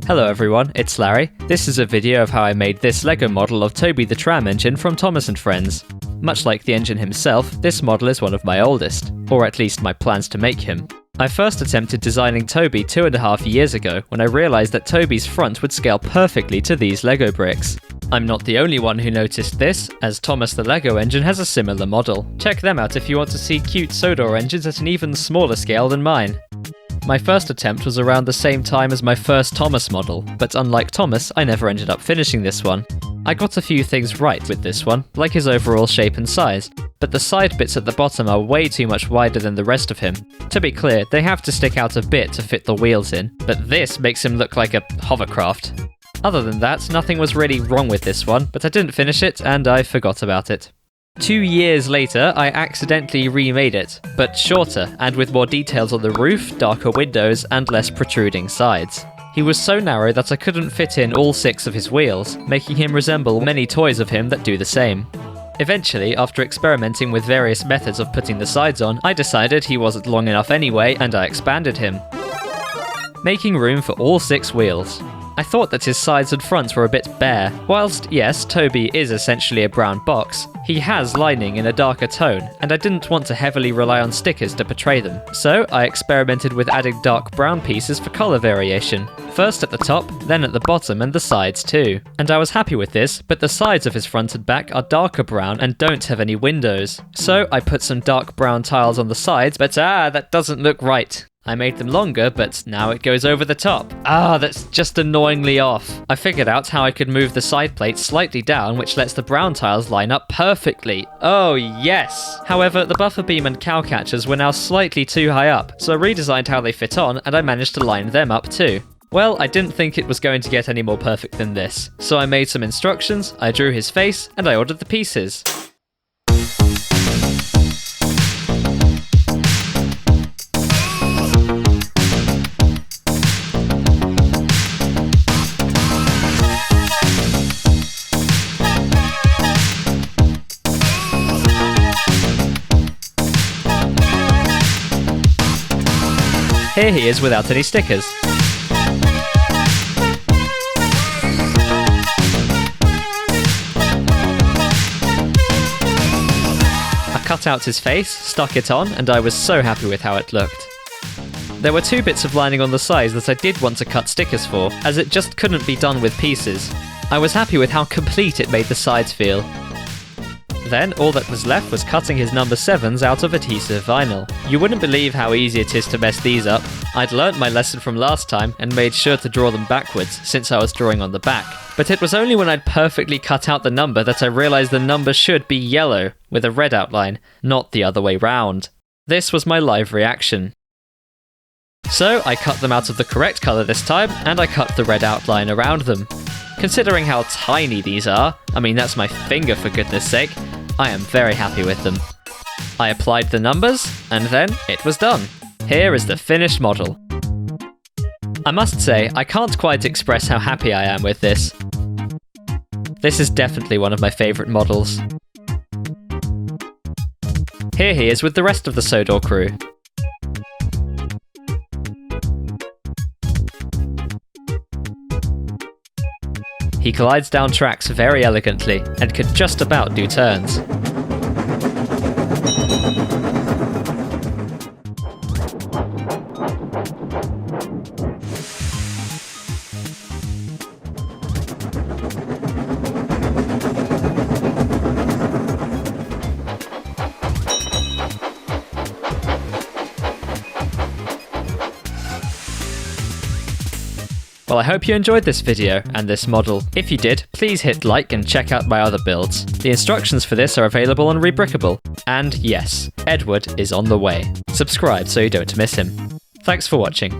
Hello everyone, it's Larry. This is a video of how I made this LEGO model of Toby the Tram Engine from Thomas & Friends. Much like the engine himself, this model is one of my oldest, or at least my plans to make him. I first attempted designing Toby 2.5 years ago when I realised that Toby's front would scale perfectly to these LEGO bricks. I'm not the only one who noticed this, as Thomas the LEGO engine has a similar model. Check them out if you want to see cute Sodor engines at an even smaller scale than mine. My first attempt was around the same time as my first Thomas model, but unlike Thomas, I never ended up finishing this one. I got a few things right with this one, like his overall shape and size, but the side bits at the bottom are way too much wider than the rest of him. To be clear, they have to stick out a bit to fit the wheels in, but this makes him look like a hovercraft. Other than that, nothing was really wrong with this one, but I didn't finish it and I forgot about it. 2 years later, I accidentally remade it, but shorter and with more details on the roof, darker windows, and less protruding sides. He was so narrow that I couldn't fit in all 6 of his wheels, making him resemble many toys of him that do the same. Eventually, after experimenting with various methods of putting the sides on, I decided he wasn't long enough anyway, and I expanded him, making room for all 6 wheels. I thought that his sides and fronts were a bit bare. Whilst, yes, Toby is essentially a brown box, he has lining in a darker tone, and I didn't want to heavily rely on stickers to portray them. So I experimented with adding dark brown pieces for colour variation. First at the top, then at the bottom and the sides too. And I was happy with this, but the sides of his front and back are darker brown and don't have any windows. So I put some dark brown tiles on the sides, but that doesn't look right. I made them longer, but now it goes over the top. That's just annoyingly off. I figured out how I could move the side plate slightly down, which lets the brown tiles line up perfectly. Oh yes! However, the buffer beam and cow catchers were now slightly too high up, so I redesigned how they fit on, and I managed to line them up too. Well, I didn't think it was going to get any more perfect than this, so I made some instructions, I drew his face, and I ordered the pieces. Here he is without any stickers. I cut out his face, stuck it on, and I was so happy with how it looked. There were 2 bits of lining on the sides that I did want to cut stickers for, as it just couldn't be done with pieces. I was happy with how complete it made the sides feel. Then, all that was left was cutting his number 7s out of adhesive vinyl. You wouldn't believe how easy it is to mess these up. I'd learnt my lesson from last time and made sure to draw them backwards, since I was drawing on the back. But it was only when I'd perfectly cut out the number that I realised the number should be yellow, with a red outline, not the other way round. This was my live reaction. So, I cut them out of the correct colour this time, and I cut the red outline around them. Considering how tiny these are, I mean that's my finger for goodness sake, I am very happy with them. I applied the numbers, and then it was done. Here is the finished model. I must say, I can't quite express how happy I am with this. This is definitely one of my favourite models. Here he is with the rest of the Sodor crew. He glides down tracks very elegantly, and could just about do turns. Well, I hope you enjoyed this video and this model. If you did, please hit like and check out my other builds. The instructions for this are available on Rebrickable. And yes, Edward is on the way. Subscribe so you don't miss him. Thanks for watching.